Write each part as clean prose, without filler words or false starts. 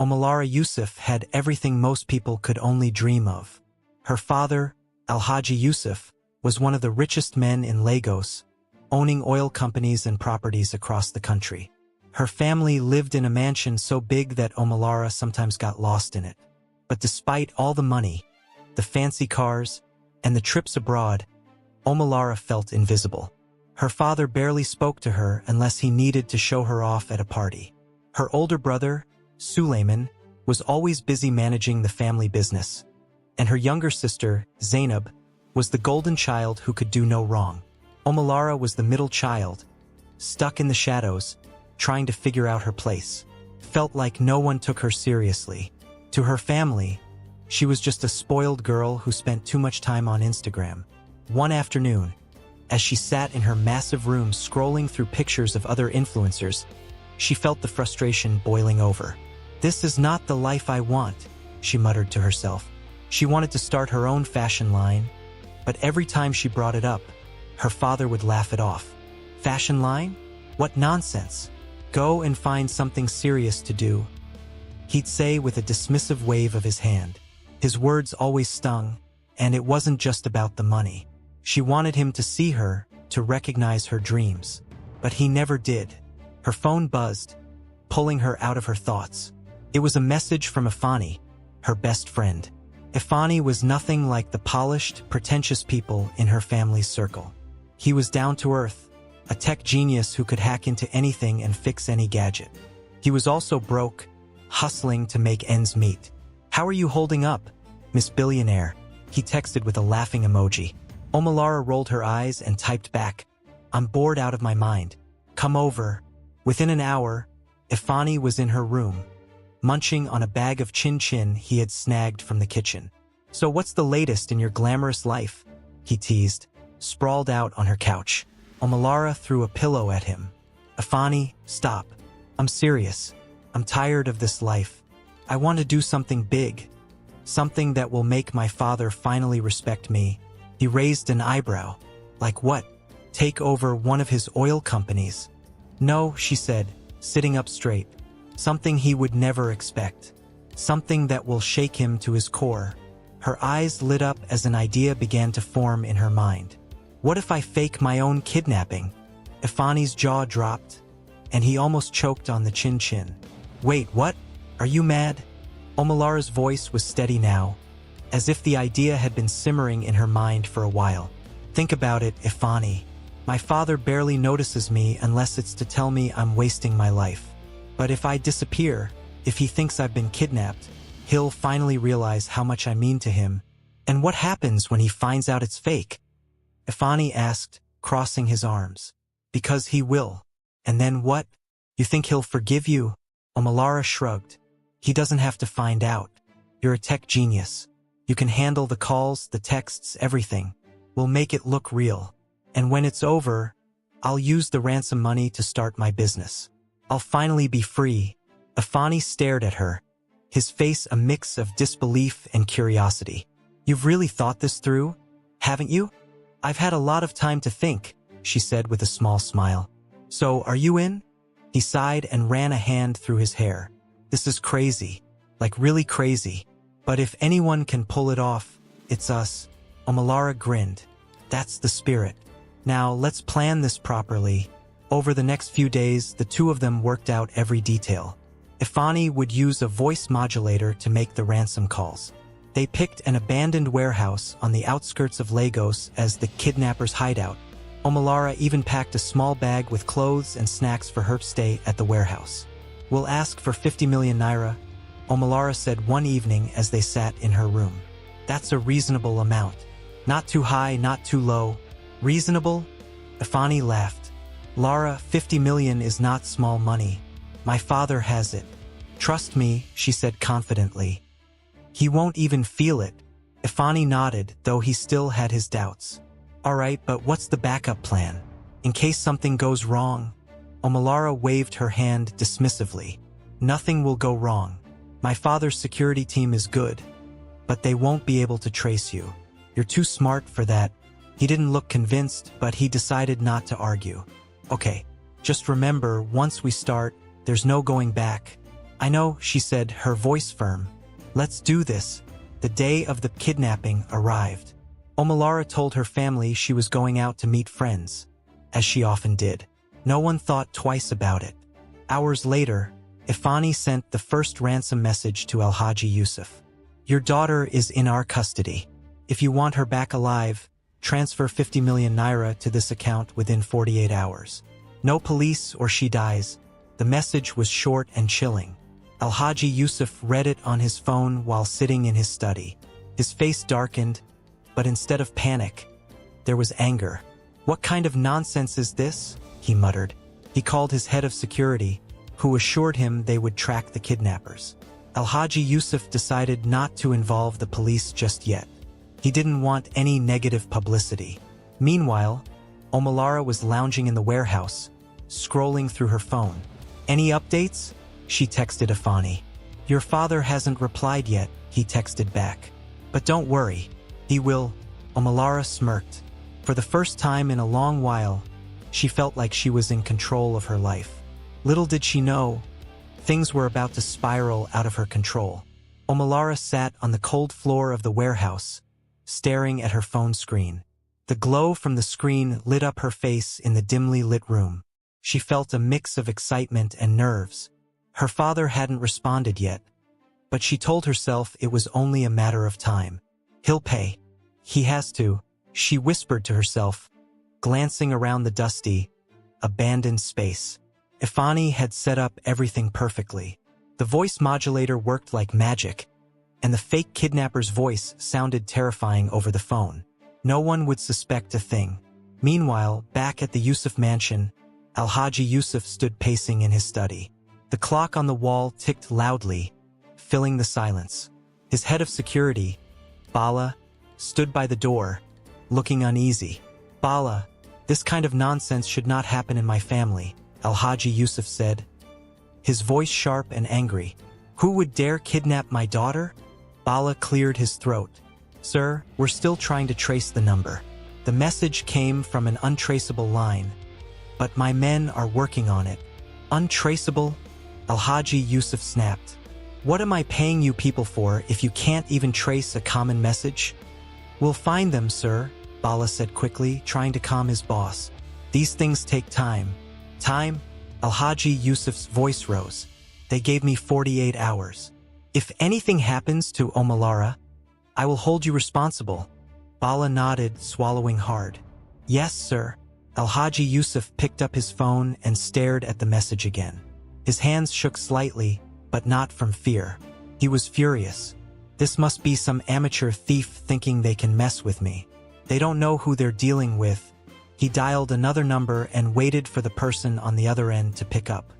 Omalara Yusuf had everything most people could only dream of. Her father, Alhaji Yusuf, was one of the richest men in Lagos, owning oil companies and properties across the country. Her family lived in a mansion so big that Omalara sometimes got lost in it. But despite all the money, the fancy cars, and the trips abroad, Omalara felt invisible. Her father barely spoke to her unless he needed to show her off at a party. Her older brother, Suleiman, was always busy managing the family business, and her younger sister, Zainab, was the golden child who could do no wrong. Omalara was the middle child, stuck in the shadows, trying to figure out her place. Felt like no one took her seriously. To her family, she was just a spoiled girl who spent too much time on Instagram. One afternoon, as she sat in her massive room scrolling through pictures of other influencers, she felt the frustration boiling over. "This is not the life I want," she muttered to herself. She wanted to start her own fashion line, but every time she brought it up, her father would laugh it off. "Fashion line? What nonsense. Go and find something serious to do," he'd say with a dismissive wave of his hand. His words always stung, and it wasn't just about the money. She wanted him to see her, to recognize her dreams. But he never did. Her phone buzzed, pulling her out of her thoughts. It was a message from Ifani, her best friend. Ifani was nothing like the polished, pretentious people in her family's circle. He was down to earth, a tech genius who could hack into anything and fix any gadget. He was also broke, hustling to make ends meet. "How are you holding up, Miss Billionaire?" he texted with a laughing emoji. Omalara rolled her eyes and typed back, "I'm bored out of my mind. Come over." Within an hour, Ifani was in her room, munching on a bag of chin-chin he had snagged from the kitchen. "So what's the latest in your glamorous life?" he teased, sprawled out on her couch. Omalara threw a pillow at him. "Ifani, stop. I'm serious. I'm tired of this life. I want to do something big. Something that will make my father finally respect me." He raised an eyebrow. "Like what? Take over one of his oil companies?" "No," she said, sitting up straight. "Something he would never expect. Something that will shake him to his core." Her eyes lit up as an idea began to form in her mind. "What if I fake my own kidnapping?" Ifani's jaw dropped, and he almost choked on the chin-chin. "Wait, what? Are you mad?" Omalara's voice was steady now, as if the idea had been simmering in her mind for a while. "Think about it, Ifani. My father barely notices me unless it's to tell me I'm wasting my life. But if I disappear, if he thinks I've been kidnapped, he'll finally realize how much I mean to him. And what happens when he finds out it's fake?" Ifani asked, crossing his arms. "Because he will. And then what? You think he'll forgive you?" Omalara shrugged. "He doesn't have to find out. You're a tech genius. You can handle the calls, the texts, everything. We'll make it look real. And when it's over, I'll use the ransom money to start my business. I'll finally be free." Ifani stared at her, his face a mix of disbelief and curiosity. "You've really thought this through, haven't you?" "I've had a lot of time to think," she said with a small smile. "So, are you in?" He sighed and ran a hand through his hair. "This is crazy, like really crazy. But if anyone can pull it off, it's us." Omalara grinned. "That's the spirit. Now, let's plan this properly." Over the next few days, the two of them worked out every detail. Ifani would use a voice modulator to make the ransom calls. They picked an abandoned warehouse on the outskirts of Lagos as the kidnappers' hideout. Omalara even packed a small bag with clothes and snacks for her stay at the warehouse. "We'll ask for 50 million naira, Omalara said one evening as they sat in her room. "That's a reasonable amount. Not too high, not too low. Reasonable?" Ifani laughed. "Lara, 50 million is not small money. My father has it. Trust me," she said confidently. "He won't even feel it." Ifani nodded, though he still had his doubts. "All right, but what's the backup plan? In case something goes wrong?" Omalara waved her hand dismissively. "Nothing will go wrong. My father's security team is good, but they won't be able to trace you. You're too smart for that." He didn't look convinced, but he decided not to argue. "Okay, just remember, once we start, there's no going back. I know, she said, her voice firm. Let's do this. The day of the kidnapping arrived. Omalara told her family she was going out to meet friends, as she often did. No one thought twice about it. Hours later, Ifani sent the first ransom message to Alhaji Yusuf. Your daughter is in our custody. If you want her back alive, transfer 50 million naira to this account within 48 hours. No police or she dies. The message was short and chilling. Alhaji Yusuf read it on his phone while sitting in his study. His face darkened, but instead of panic, there was anger. What kind of nonsense is this? He muttered. He called his head of security, who assured him they would track the kidnappers. Alhaji Yusuf decided not to involve the police just yet. He didn't want any negative publicity. Meanwhile, Omalara was lounging in the warehouse, scrolling through her phone. Any updates? She texted Ifani. Your father hasn't replied yet, he texted back. But don't worry, he will. Omalara smirked. For the first time in a long while, she felt like she was in control of her life. Little did she know, things were about to spiral out of her control. Omalara sat on the cold floor of the warehouse, staring at her phone screen. The glow from the screen lit up her face in the dimly lit room. She felt a mix of excitement and nerves. Her father hadn't responded yet, but she told herself it was only a matter of time. He'll pay. He has to, she whispered to herself, glancing around the dusty, abandoned space. Ifani had set up everything perfectly. The voice modulator worked like magic, and the fake kidnapper's voice sounded terrifying over the phone. No one would suspect a thing. Meanwhile, back at the Yusuf mansion, Alhaji Yusuf stood pacing in his study. The clock on the wall ticked loudly, filling the silence. His head of security, Bala, stood by the door, looking uneasy. Bala, this kind of nonsense should not happen in my family, Alhaji Yusuf said, his voice sharp and angry. Who would dare kidnap my daughter? Bala cleared his throat. Sir, we're still trying to trace the number. The message came from an untraceable line, but my men are working on it. Untraceable? Alhaji Yusuf snapped. What am I paying you people for if you can't even trace a common message? We'll find them, sir, Bala said quickly, trying to calm his boss. These things take time. Time? Alhaji Yusuf's voice rose. They gave me 48 hours. If anything happens to Omalara, I will hold you responsible. Bala nodded, swallowing hard. Yes, sir. Alhaji Yusuf picked up his phone and stared at the message again. His hands shook slightly, but not from fear. He was furious. This must be some amateur thief thinking they can mess with me. They don't know who they're dealing with. He dialed another number and waited for the person on the other end to pick up.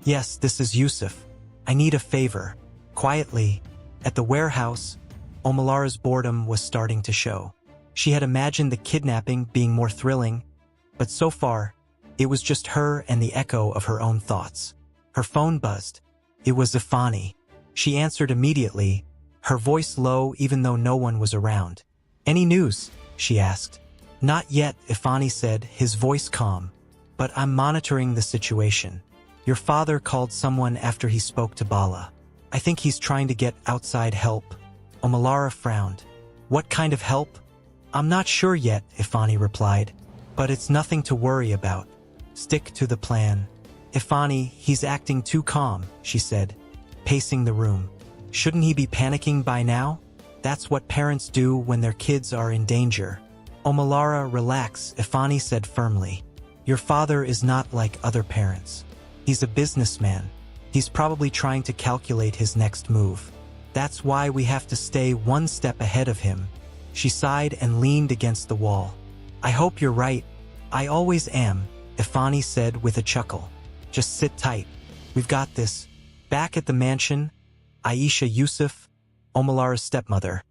Yes, this is Yusuf. I need a favor. Quietly, at the warehouse, Omalara's boredom was starting to show. She had imagined the kidnapping being more thrilling, but so far, it was just her and the echo of her own thoughts. Her phone buzzed. It was Ifani. She answered immediately, her voice low even though no one was around. Any news? She asked. Not yet, Ifani said, his voice calm. But I'm monitoring the situation. Your father called someone after he spoke to Bala. I think he's trying to get outside help. Omalara frowned. What kind of help? I'm not sure yet, Ifani replied. But it's nothing to worry about. Stick to the plan. Ifani, he's acting too calm, she said, pacing the room. Shouldn't he be panicking by now? That's what parents do when their kids are in danger. Omalara, relax, Ifani said firmly. Your father is not like other parents. He's a businessman. He's probably trying to calculate his next move. That's why we have to stay one step ahead of him. She sighed and leaned against the wall. I hope you're right. I always am, Ifani said with a chuckle. Just sit tight. We've got this. Back at the mansion, Aisha Yusuf, Omalara's stepmother,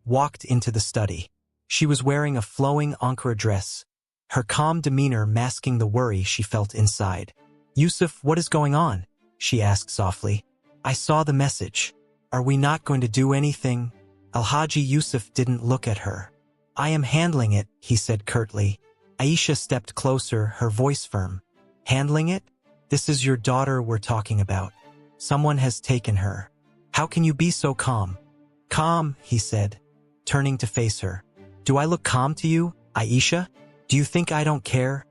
walked into the study. She was wearing a flowing Ankara dress, her calm demeanor masking the worry she felt inside. Yusuf, what is going on? She asked softly. I saw the message. Are we not going to do anything? Alhaji Yusuf didn't look at her. I am handling it, he said curtly. Aisha stepped closer, her voice firm. Handling it? This is your daughter we're talking about. Someone has taken her. How can you be so calm? Calm, he said, turning to face her. Do I look calm to you, Aisha? Do you think I don't care?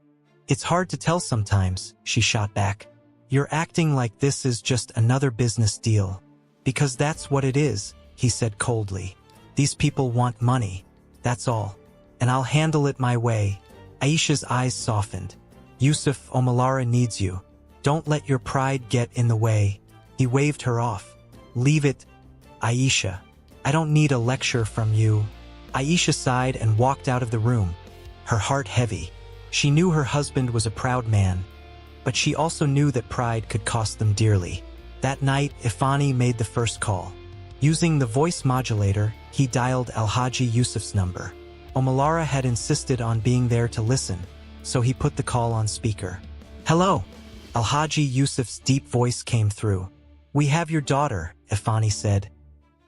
It's hard to tell sometimes, she shot back. You're acting like this is just another business deal. Because that's what it is, he said coldly. These people want money. That's all. And I'll handle it my way. Aisha's eyes softened. Yusuf, Omalara needs you. Don't let your pride get in the way. He waved her off. Leave it, Aisha. I don't need a lecture from you. Aisha sighed and walked out of the room, her heart heavy. She knew her husband was a proud man, but she also knew that pride could cost them dearly. That night, Ifani made the first call. Using the voice modulator, he dialed Alhaji Yusuf's number. Omalara had insisted on being there to listen, so he put the call on speaker. Hello. Alhaji Yusuf's deep voice came through. We have your daughter, Ifani said,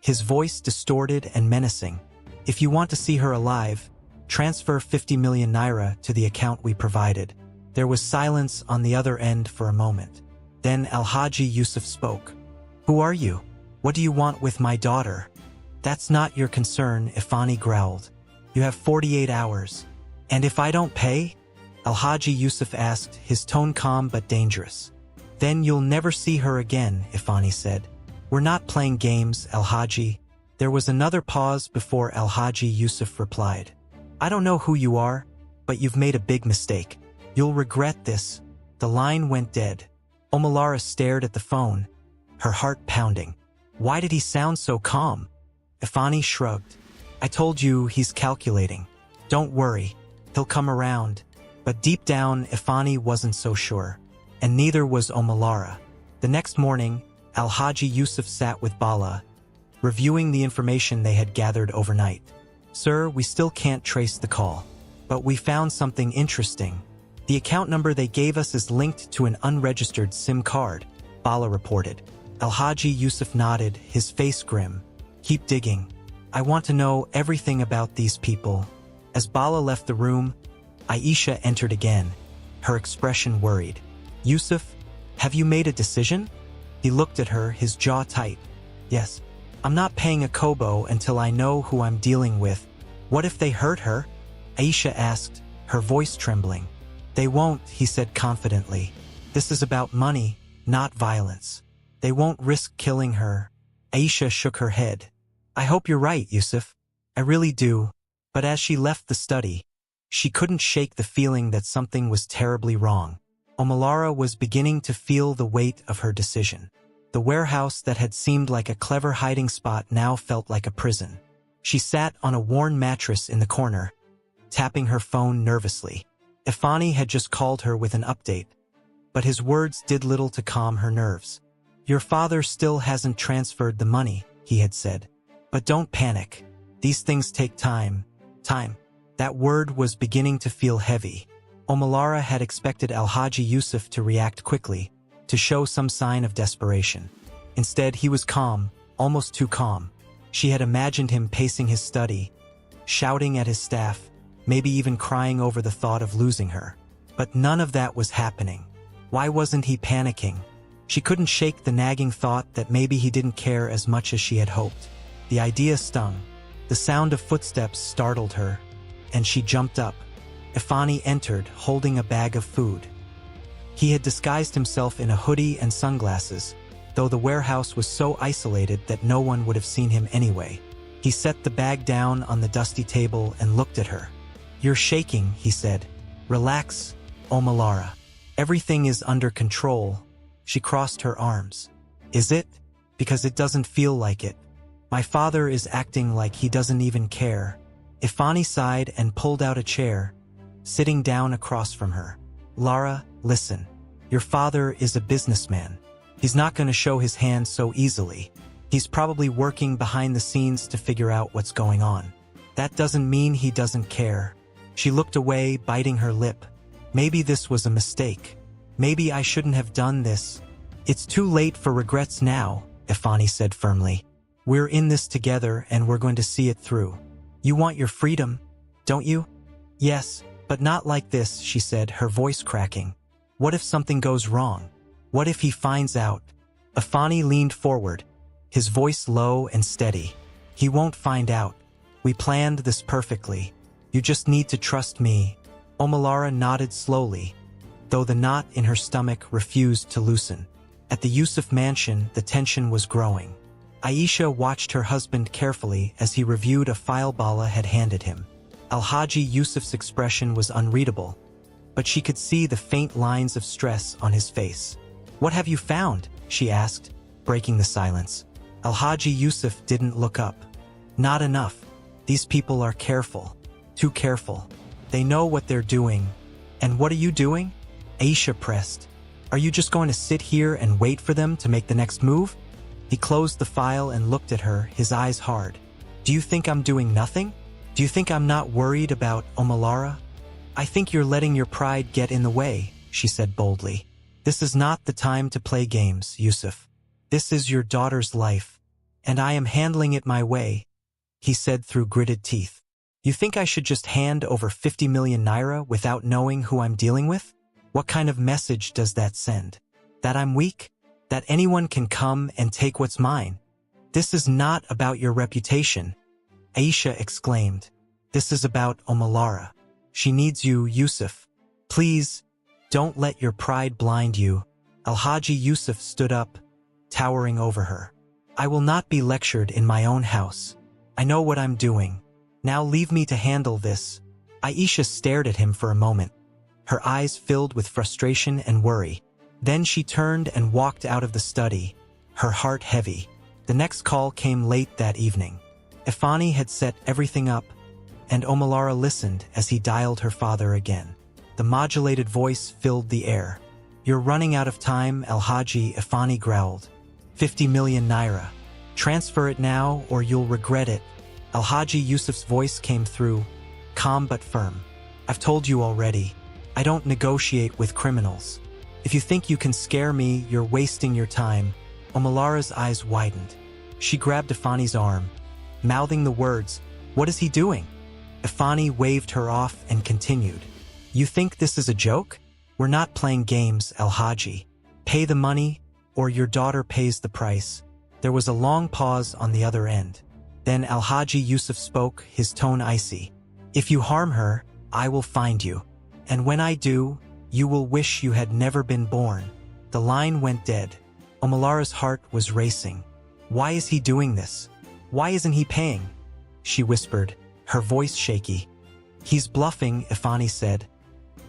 his voice distorted and menacing. If you want to see her alive, transfer 50 million naira to the account we provided. There was silence on the other end for a moment. Then Alhaji Yusuf spoke. Who are you? What do you want with my daughter? That's not your concern, Ifani growled. You have 48 hours. And if I don't pay? Alhaji Yusuf asked, his tone calm but dangerous. Then you'll never see her again, Ifani said. We're not playing games, Alhaji. There was another pause before Alhaji Yusuf replied. I don't know who you are, but you've made a big mistake. You'll regret this. The line went dead. Omalara stared at the phone, her heart pounding. Why did he sound so calm? Ifani shrugged. I told you he's calculating. Don't worry, he'll come around. But deep down, Ifani wasn't so sure. And neither was Omalara. The next morning, Alhaji Yusuf sat with Bala, reviewing the information they had gathered overnight. Sir, we still can't trace the call. But we found something interesting. The account number they gave us is linked to an unregistered SIM card, Bala reported. Alhaji Yusuf nodded, his face grim. Keep digging. I want to know everything about these people. As Bala left the room, Aisha entered again, her expression worried. Yusuf, have you made a decision? He looked at her, his jaw tight. Yes. I'm not paying a kobo until I know who I'm dealing with. What if they hurt her? Aisha asked, her voice trembling. They won't, he said confidently. This is about money, not violence. They won't risk killing her. Aisha shook her head. I hope you're right, Yusuf. I really do. But as she left the study, she couldn't shake the feeling that something was terribly wrong. Omalara was beginning to feel the weight of her decision. The warehouse that had seemed like a clever hiding spot now felt like a prison. She sat on a worn mattress in the corner, tapping her phone nervously. Ifani had just called her with an update, but his words did little to calm her nerves. Your father still hasn't transferred the money, he had said. But don't panic. These things take time. Time. That word was beginning to feel heavy. Omalara had expected Alhaji Yusuf to react quickly, to show some sign of desperation. Instead, he was calm, almost too calm. She had imagined him pacing his study, shouting at his staff, maybe even crying over the thought of losing her. But none of that was happening. Why wasn't he panicking? She couldn't shake the nagging thought that maybe he didn't care as much as she had hoped. The idea stung. The sound of footsteps startled her, and she jumped up. Ifani entered, holding a bag of food. He had disguised himself in a hoodie and sunglasses, though the warehouse was so isolated that no one would have seen him anyway. He set the bag down on the dusty table and looked at her. You're shaking, he said. Relax, Omalara. Everything is under control. She crossed her arms. Is it? Because it doesn't feel like it. My father is acting like he doesn't even care. Ifani sighed and pulled out a chair, sitting down across from her. Lara, listen. Your father is a businessman. He's not going to show his hand so easily. He's probably working behind the scenes to figure out what's going on. That doesn't mean he doesn't care. She looked away, biting her lip. Maybe this was a mistake. Maybe I shouldn't have done this. It's too late for regrets now, Ifani said firmly. We're in this together and we're going to see it through. You want your freedom, don't you? Yes, but not like this, she said, her voice cracking. What if something goes wrong? What if he finds out? Afani leaned forward, his voice low and steady. He won't find out. We planned this perfectly. You just need to trust me. Omalara nodded slowly, though the knot in her stomach refused to loosen. At the Yusuf mansion, the tension was growing. Aisha watched her husband carefully as he reviewed a file Bala had handed him. Alhaji Yusuf's expression was unreadable, but she could see the faint lines of stress on his face. "What have you found?" she asked, breaking the silence. Alhaji Yusuf didn't look up. "Not enough. These people are careful. Too careful. They know what they're doing." "And what are you doing?" Aisha pressed. "Are you just going to sit here and wait for them to make the next move?" He closed the file and looked at her, his eyes hard. "Do you think I'm doing nothing? Do you think I'm not worried about Omalara?" "I think you're letting your pride get in the way," she said boldly. "This is not the time to play games, Yusuf. This is your daughter's life, and I am handling it my way," he said through gritted teeth. "You think I should just hand over 50 million naira without knowing who I'm dealing with? What kind of message does that send? That I'm weak? That anyone can come and take what's mine? This is not about your reputation," Aisha exclaimed. "This is about Omalara. She needs you, Yusuf. Please, don't let your pride blind you." Alhaji Yusuf stood up, towering over her. "I will not be lectured in my own house. I know what I'm doing. Now leave me to handle this." Aisha stared at him for a moment, her eyes filled with frustration and worry. Then she turned and walked out of the study, her heart heavy. The next call came late that evening. Ifani had set everything up, and Omalara listened as he dialed her father again. The modulated voice filled the air. "You're running out of time," Alhaji Ifani growled. 50 million naira. Transfer it now or you'll regret it." Alhaji Yusuf's voice came through, calm but firm. "I've told you already. I don't negotiate with criminals. If you think you can scare me, you're wasting your time." Omalara's eyes widened. She grabbed Ifani's arm, mouthing the words, "What is he doing?" Ifani waved her off and continued. "You think this is a joke? We're not playing games, Alhaji. Pay the money, or your daughter pays the price." There was a long pause on the other end. Then Alhaji Yusuf spoke, his tone icy. "If you harm her, I will find you. And when I do, you will wish you had never been born." The line went dead. Omalara's heart was racing. "Why is he doing this? Why isn't he paying?" she whispered, her voice shaky. "He's bluffing," Ifani said,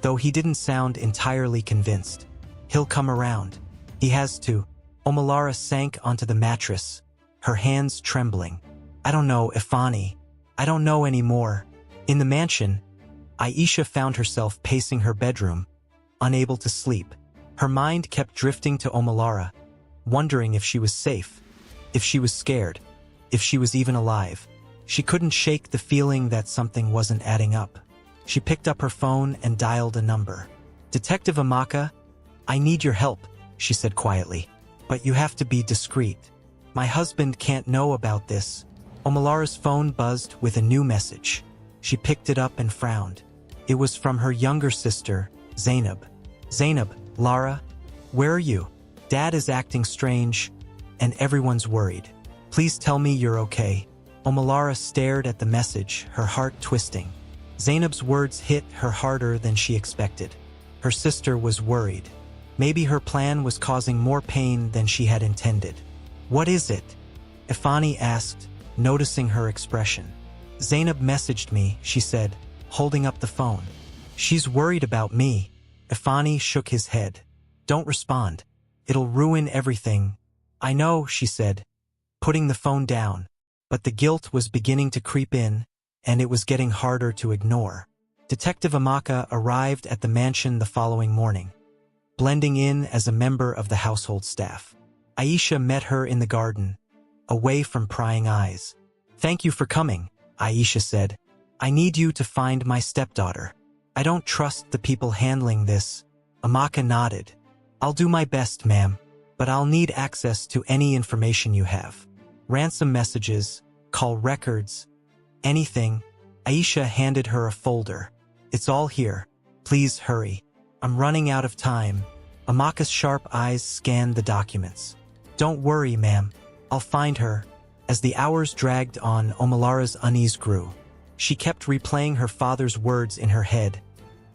though he didn't sound entirely convinced. "He'll come around. He has to." Omalara sank onto the mattress, her hands trembling. "I don't know, Ifani. I don't know anymore." In the mansion, Aisha found herself pacing her bedroom, unable to sleep. Her mind kept drifting to Omalara, wondering if she was safe, if she was scared, if she was even alive. She couldn't shake the feeling that something wasn't adding up. She picked up her phone and dialed a number. "Detective Amaka, I need your help," she said quietly. "But you have to be discreet. My husband can't know about this." Omalara's phone buzzed with a new message. She picked it up and frowned. It was from her younger sister, Zainab. "Zainab, Lara, where are you? Dad is acting strange, and everyone's worried. Please tell me you're okay." Omalara stared at the message, her heart twisting. Zainab's words hit her harder than she expected. Her sister was worried. Maybe her plan was causing more pain than she had intended. "What is it?" Ifani asked, noticing her expression. "Zainab messaged me," she said, holding up the phone. "She's worried about me." Ifani shook his head. "Don't respond. It'll ruin everything." "I know," she said, putting the phone down, but the guilt was beginning to creep in, and it was getting harder to ignore. Detective Amaka arrived at the mansion the following morning, blending in as a member of the household staff. Aisha met her in the garden, away from prying eyes. "Thank you for coming," Aisha said. "I need you to find my stepdaughter. I don't trust the people handling this." Amaka nodded. "I'll do my best, ma'am, but I'll need access to any information you have. Ransom messages, call records, anything." Aisha handed her a folder. "It's all here. Please hurry. I'm running out of time." Amaka's sharp eyes scanned the documents. Don't worry, ma'am. I'll find her. As the hours dragged on, Omalara's unease grew. She kept replaying her father's words in her head.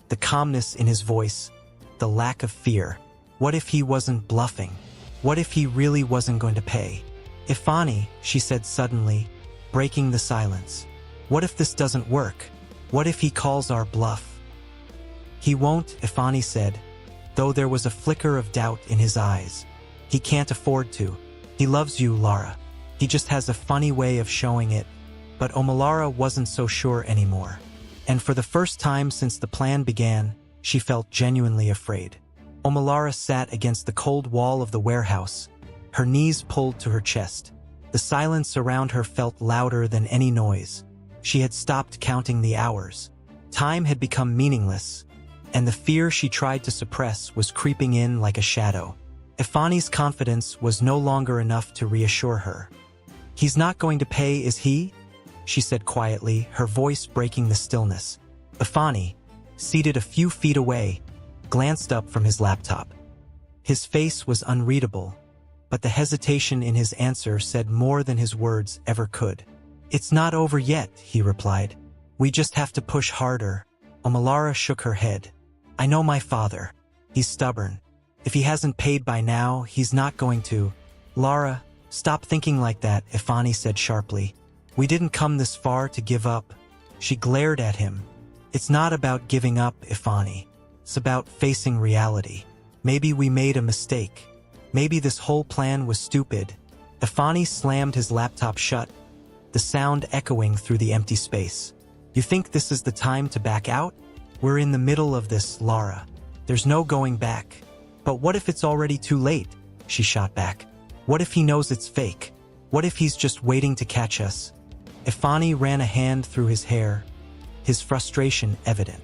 The calmness in his voice. The lack of fear. What if he wasn't bluffing? What if he really wasn't going to pay? Ifani, she said suddenly, breaking the silence. What if this doesn't work? What if he calls our bluff? He won't, Ifani said, though there was a flicker of doubt in his eyes. He can't afford to. He loves you, Lara. He just has a funny way of showing it. But Omalara wasn't so sure anymore. And for the first time since the plan began, she felt genuinely afraid. Omalara sat against the cold wall of the warehouse, her knees pulled to her chest. The silence around her felt louder than any noise. She had stopped counting the hours. Time had become meaningless, and the fear she tried to suppress was creeping in like a shadow. Ifani's confidence was no longer enough to reassure her. "He's not going to pay, is he?" she said quietly, her voice breaking the stillness. Ifani, seated a few feet away, glanced up from his laptop. His face was unreadable, but the hesitation in his answer said more than his words ever could. "It's not over yet," he replied. "We just have to push harder." Omalara shook her head. "I know my father. He's stubborn. If he hasn't paid by now, he's not going to." "Lara, stop thinking like that," Ifani said sharply. "We didn't come this far to give up." She glared at him. "It's not about giving up, Ifani. It's about facing reality. Maybe we made a mistake. Maybe this whole plan was stupid." Ifani slammed his laptop shut, the sound echoing through the empty space. "You think this is the time to back out? We're in the middle of this, Lara. There's no going back." "But what if it's already too late?" she shot back. "What if he knows it's fake? What if he's just waiting to catch us?" Ifani ran a hand through his hair, his frustration evident.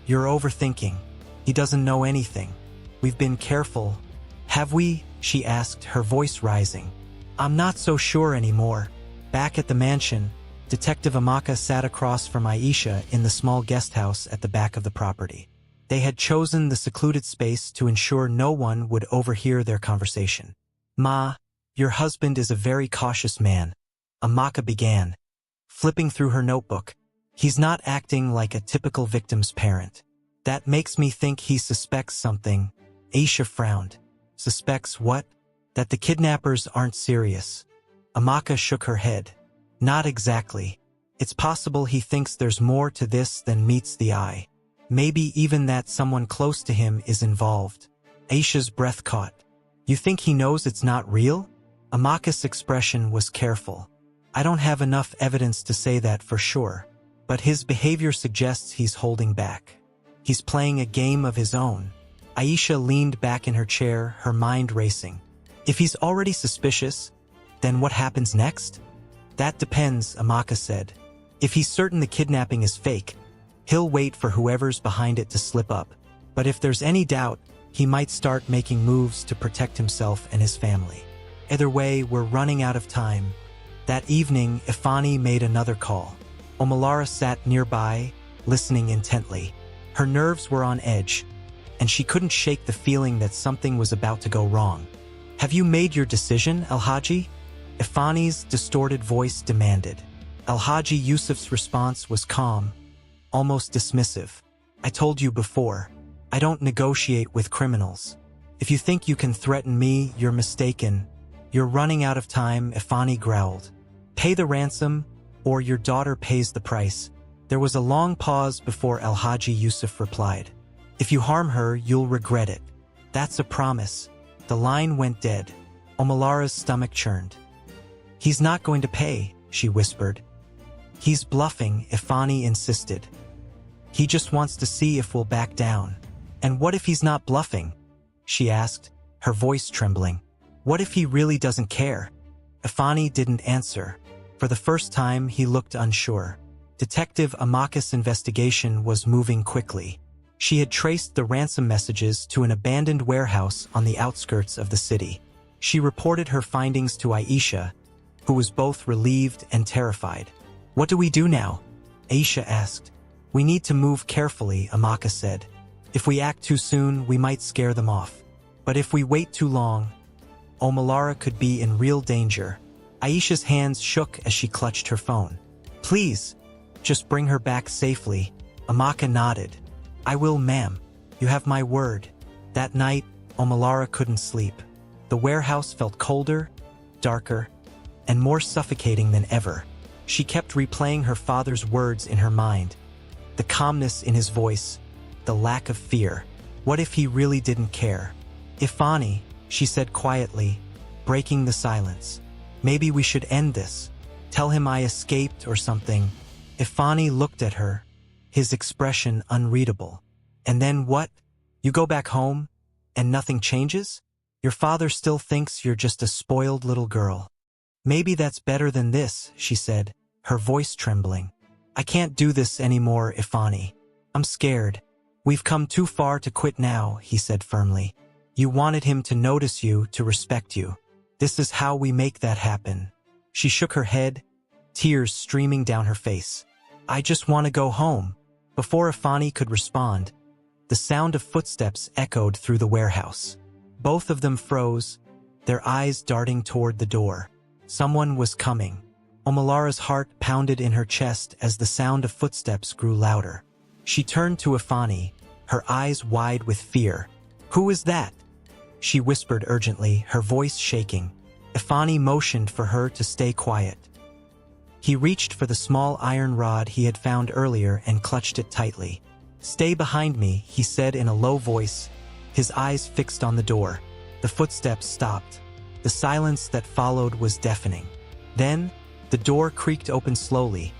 "You're overthinking. He doesn't know anything. We've been careful." "Have we?" she asked, her voice rising. "I'm not so sure anymore." Back at the mansion, Detective Amaka sat across from Aisha in the small guest house at the back of the property. They had chosen the secluded space to ensure no one would overhear their conversation. "Ma, your husband is a very cautious man," Amaka began, flipping through her notebook. "He's not acting like a typical victim's parent. That makes me think he suspects something." Aisha frowned. "Suspects what?" "That the kidnappers aren't serious." Amaka shook her head. "Not exactly. It's possible he thinks there's more to this than meets the eye. Maybe even that someone close to him is involved." Aisha's breath caught. "You think he knows it's not real?" Amaka's expression was careful. "I don't have enough evidence to say that for sure, but his behavior suggests he's holding back. He's playing a game of his own." Aisha leaned back in her chair, her mind racing. "If he's already suspicious, then what happens next?" "That depends," Amaka said. "If he's certain the kidnapping is fake, he'll wait for whoever's behind it to slip up. But if there's any doubt, he might start making moves to protect himself and his family. Either way, we're running out of time." That evening, Ifani made another call. Omalara sat nearby, listening intently. Her nerves were on edge, and she couldn't shake the feeling that something was about to go wrong. "Have you made your decision, Alhaji?" Ifani's distorted voice demanded. Alhaji Yusuf's response was calm, almost dismissive. "I told you before, I don't negotiate with criminals. If you think you can threaten me, you're mistaken. You're running out of time," Ifani growled. "Pay the ransom, or your daughter pays the price." There was a long pause before Alhaji Yusuf replied. "If you harm her, you'll regret it. That's a promise." The line went dead. Omalara's stomach churned. "He's not going to pay," she whispered. "He's bluffing," Ifani insisted. "He just wants to see if we'll back down." "And what if he's not bluffing?" she asked, her voice trembling. "What if he really doesn't care?" Ifani didn't answer. For the first time, he looked unsure. Detective Amaka's investigation was moving quickly. She had traced the ransom messages to an abandoned warehouse on the outskirts of the city. She reported her findings to Aisha, who was both relieved and terrified. "What do we do now?" Aisha asked. "We need to move carefully," Amaka said. "If we act too soon, we might scare them off. But if we wait too long..." Omalara could be in real danger. Aisha's hands shook as she clutched her phone. "Please, just bring her back safely." Amaka nodded. "I will, ma'am. You have my word." That night, Omalara couldn't sleep. The warehouse felt colder, darker, and more suffocating than ever. She kept replaying her father's words in her mind. The calmness in his voice, the lack of fear. What if he really didn't care? "Ifani," she said quietly, breaking the silence. "Maybe we should end this. Tell him I escaped or something." Ifani looked at her, his expression unreadable. "And then what? You go back home, and nothing changes? Your father still thinks you're just a spoiled little girl." "Maybe that's better than this," she said, her voice trembling. "I can't do this anymore, Ifani. I'm scared." "We've come too far to quit now," he said firmly. "You wanted him to notice you, to respect you. This is how we make that happen." She shook her head, tears streaming down her face. "I just want to go home." Before Ifani could respond, the sound of footsteps echoed through the warehouse. Both of them froze, their eyes darting toward the door. Someone was coming. Omalara's heart pounded in her chest as the sound of footsteps grew louder. She turned to Ifani, her eyes wide with fear. "Who is that?" she whispered urgently, her voice shaking. Ifani motioned for her to stay quiet. He reached for the small iron rod he had found earlier and clutched it tightly. "Stay behind me," he said in a low voice, his eyes fixed on the door. The footsteps stopped. The silence that followed was deafening. Then, the door creaked open slowly,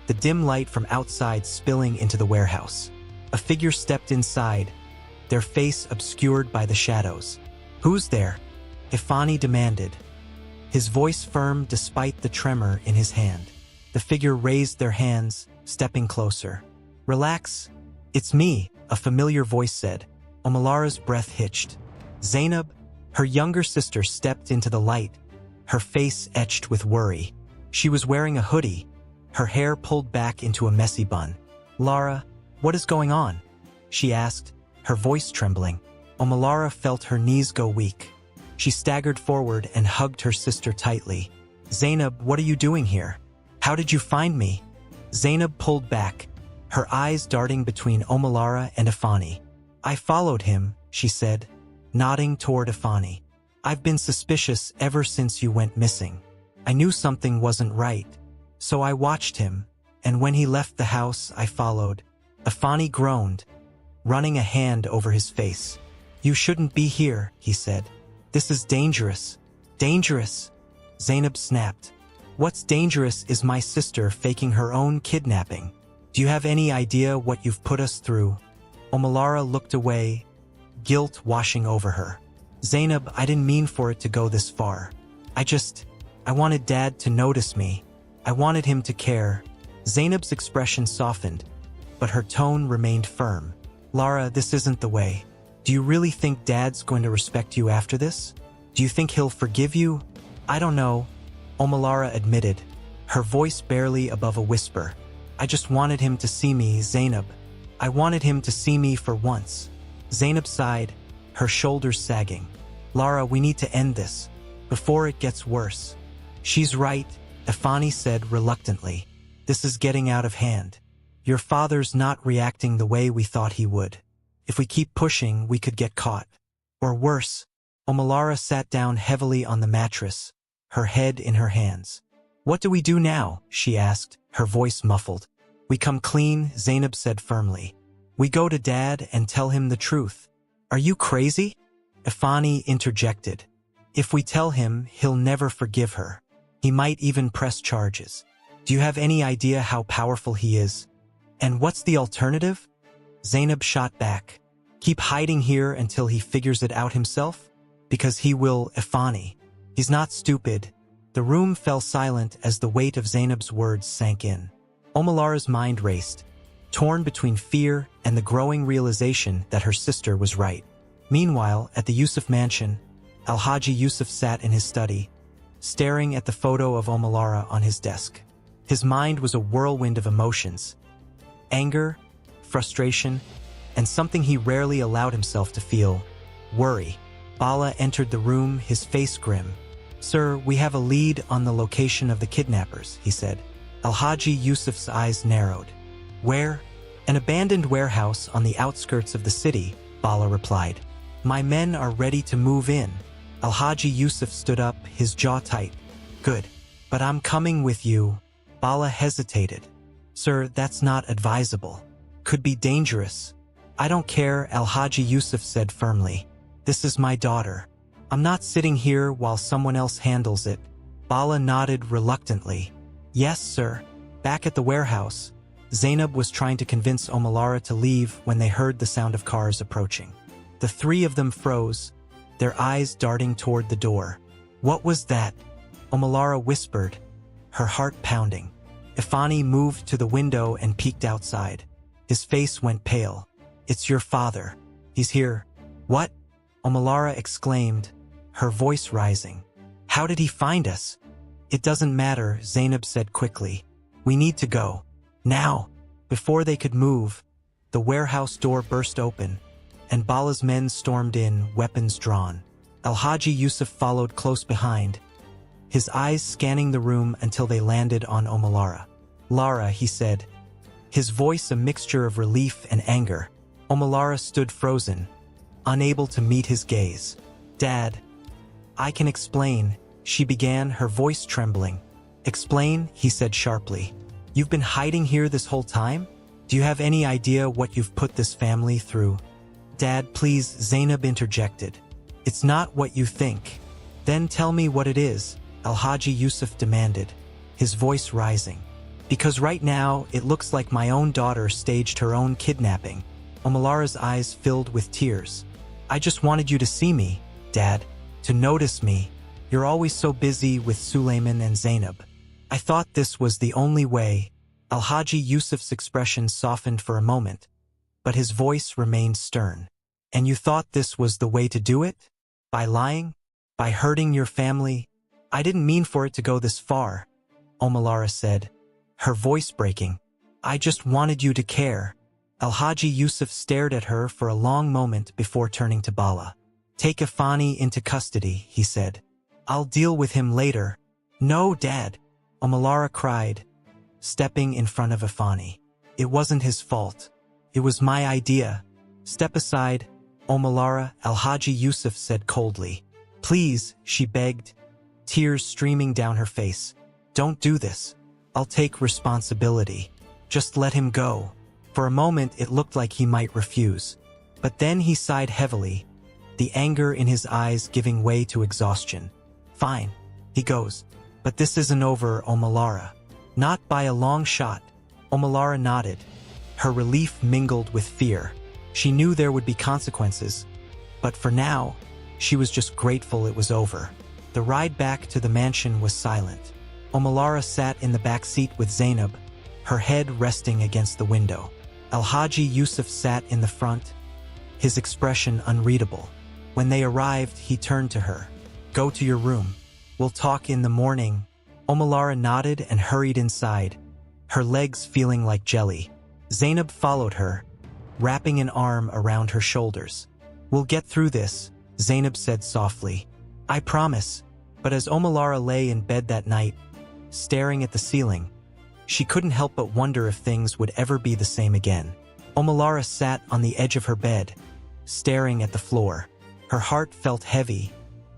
the dim light from outside spilling into the warehouse. A figure stepped inside, their face obscured by the shadows. "Who's there?" Ifani demanded, his voice firm despite the tremor in his hand. The figure raised their hands, stepping closer. "Relax. It's me," a familiar voice said. Omalara's breath hitched. Zainab, her younger sister, stepped into the light, her face etched with worry. She was wearing a hoodie, her hair pulled back into a messy bun. "Lara, what is going on?" she asked, her voice trembling. Omalara felt her knees go weak. She staggered forward and hugged her sister tightly. "Zainab, what are you doing here? How did you find me?" Zainab pulled back, her eyes darting between Omalara and Ifani. "I followed him," she said, nodding toward Ifani. "I've been suspicious ever since you went missing. I knew something wasn't right, so I watched him, and when he left the house, I followed." Ifani groaned, running a hand over his face. "You shouldn't be here," he said. "This is dangerous." "Dangerous?" Zainab snapped. "What's dangerous is my sister faking her own kidnapping. Do you have any idea what you've put us through?" Omalara looked away, guilt washing over her. "Zainab, I didn't mean for it to go this far. I wanted Dad to notice me. I wanted him to care." Zainab's expression softened, but her tone remained firm. "Lara, this isn't the way. Do you really think Dad's going to respect you after this? Do you think he'll forgive you?" "I don't know," Omalara admitted, her voice barely above a whisper. "I just wanted him to see me, Zainab. I wanted him to see me for once." Zainab sighed, her shoulders sagging. "Lara, we need to end this, before it gets worse." "She's right," Ifani said reluctantly. "This is getting out of hand. Your father's not reacting the way we thought he would. If we keep pushing, we could get caught. Or worse." Omalara sat down heavily on the mattress, her head in her hands. "What do we do now?" she asked, her voice muffled. "We come clean," Zainab said firmly. "We go to Dad and tell him the truth." "Are you crazy?" Ifani interjected. "If we tell him, he'll never forgive her. He might even press charges. Do you have any idea how powerful he is? And what's the alternative?" Zainab shot back. "Keep hiding here until he figures it out himself? Because he will, Ifani. He's not stupid." The room fell silent as the weight of Zainab's words sank in. Omalara's mind raced, torn between fear and the growing realization that her sister was right. Meanwhile, at the Yusuf mansion, Alhaji Yusuf sat in his study, staring at the photo of Omalara on his desk. His mind was a whirlwind of emotions. Anger, frustration, and something he rarely allowed himself to feel, worry. Bala entered the room, his face grim. "Sir, we have a lead on the location of the kidnappers," he said. Alhaji Yusuf's eyes narrowed. "Where?" "An abandoned warehouse on the outskirts of the city," Bala replied. "My men are ready to move in." Alhaji Yusuf stood up, his jaw tight. "Good. But I'm coming with you." Bala hesitated. "Sir, that's not advisable. Could be dangerous." "I don't care," Alhaji Yusuf said firmly. "This is my daughter. I'm not sitting here while someone else handles it." Bala nodded reluctantly. "Yes, sir." Back at the warehouse, Zainab was trying to convince Omalara to leave when they heard the sound of cars approaching. The three of them froze, their eyes darting toward the door. "What was that?" Omalara whispered, her heart pounding. Ifani moved to the window and peeked outside. His face went pale. "It's your father. He's here." "What?" Omalara exclaimed, her voice rising. "How did he find us?" "It doesn't matter," Zainab said quickly. "We need to go. Now." Before they could move, the warehouse door burst open, and Bala's men stormed in, weapons drawn. Alhaji Yusuf followed close behind, his eyes scanning the room until they landed on Omalara. "Lara," he said, his voice a mixture of relief and anger. Omalara stood frozen, unable to meet his gaze. "Dad." "I can explain," she began, her voice trembling. "Explain," he said sharply. "You've been hiding here this whole time? Do you have any idea what you've put this family through?" "Dad, please," Zainab interjected. "It's not what you think." "Then tell me what it is," Alhaji Yusuf demanded, his voice rising. "Because right now, it looks like my own daughter staged her own kidnapping." Omalara's eyes filled with tears. "I just wanted you to see me, Dad, to notice me. You're always so busy with Suleiman and Zainab. I thought this was the only way." Alhaji Yusuf's expression softened for a moment, but his voice remained stern. "And you thought this was the way to do it? By lying? By hurting your family?" "I didn't mean for it to go this far," Omalara said, her voice breaking. "I just wanted you to care." Alhaji Yusuf stared at her for a long moment before turning to Bala. "Take Ifani into custody," he said. "I'll deal with him later." "No, Dad," Omalara cried, stepping in front of Ifani. "It wasn't his fault. It was my idea." "Step aside, Omalara," Alhaji Yusuf said coldly. "Please," she begged, tears streaming down her face. "Don't do this. I'll take responsibility. Just let him go." For a moment it looked like he might refuse. But then he sighed heavily, the anger in his eyes giving way to exhaustion. "Fine," he goes. "But this isn't over, Omalara." "Not by a long shot." Omalara nodded, her relief mingled with fear. She knew there would be consequences, but for now, she was just grateful it was over. The ride back to the mansion was silent. Omalara sat in the back seat with Zainab, her head resting against the window. Alhaji Yusuf sat in the front, his expression unreadable. When they arrived, he turned to her. "Go to your room. We'll talk in the morning." Omalara nodded and hurried inside, her legs feeling like jelly. Zainab followed her, wrapping an arm around her shoulders. "We'll get through this," Zainab said softly. "I promise." But as Omalara lay in bed that night, staring at the ceiling, she couldn't help but wonder if things would ever be the same again. Omalara sat on the edge of her bed, staring at the floor. Her heart felt heavy,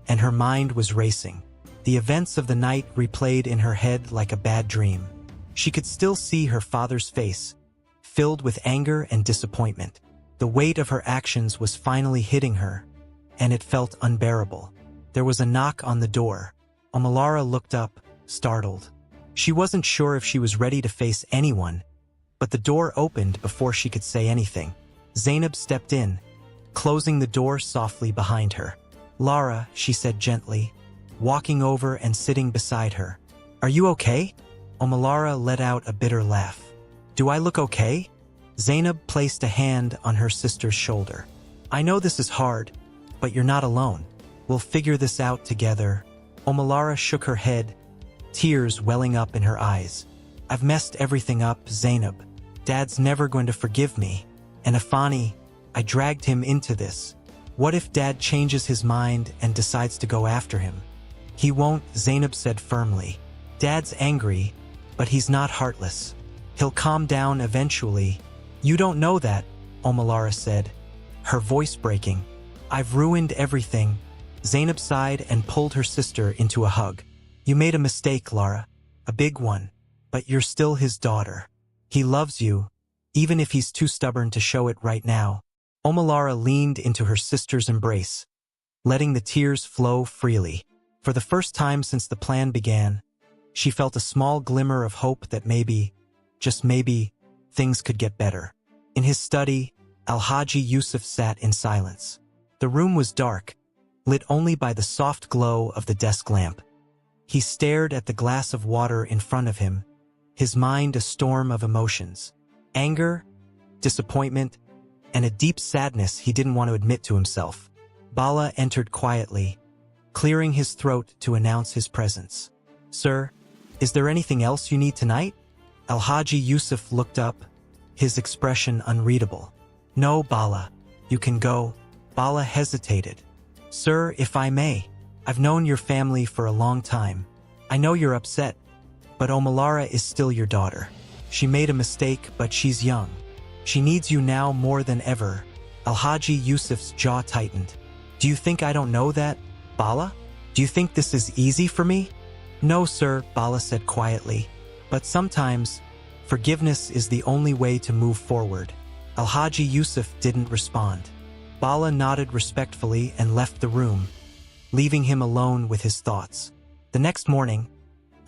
and her mind was racing. The events of the night replayed in her head like a bad dream. She could still see her father's face, filled with anger and disappointment. The weight of her actions was finally hitting her, and it felt unbearable. There was a knock on the door. Omalara looked up, startled. She wasn't sure if she was ready to face anyone, but the door opened before she could say anything. Zainab stepped in, closing the door softly behind her. "Lara," she said gently, walking over and sitting beside her. "Are you okay?" Omalara let out a bitter laugh. "Do I look okay?" Zainab placed a hand on her sister's shoulder. "I know this is hard, but you're not alone. We'll figure this out together." Omalara shook her head, tears welling up in her eyes. "I've messed everything up, Zainab. Dad's never going to forgive me. And Ifani, I dragged him into this. What if Dad changes his mind and decides to go after him? He won't, Zainab said firmly. Dad's angry, but he's not heartless. He'll calm down eventually. You don't know that, Lara said, her voice breaking. I've ruined everything. Zainab sighed and pulled her sister into a hug. You made a mistake, Lara. A big one. But you're still his daughter. He loves you, even if he's too stubborn to show it right now. Lara leaned into her sister's embrace, letting the tears flow freely. For the first time since the plan began, she felt a small glimmer of hope that maybe, just maybe, things could get better. In his study, Alhaji Yusuf sat in silence. The room was dark, lit only by the soft glow of the desk lamp. He stared at the glass of water in front of him, his mind a storm of emotions. Anger, disappointment, and a deep sadness he didn't want to admit to himself. Bala entered quietly, clearing his throat to announce his presence. Sir, is there anything else you need tonight? Alhaji Yusuf looked up, his expression unreadable. No, Bala, you can go. Bala hesitated. Sir, if I may, I've known your family for a long time. I know you're upset, but Lara is still your daughter. She made a mistake, but she's young. She needs you now more than ever. Alhaji Yusuf's jaw tightened. Do you think I don't know that, Bala? Do you think this is easy for me? No, sir, Bala said quietly. But sometimes, forgiveness is the only way to move forward. Alhaji Yusuf didn't respond. Bala nodded respectfully and left the room, leaving him alone with his thoughts. The next morning,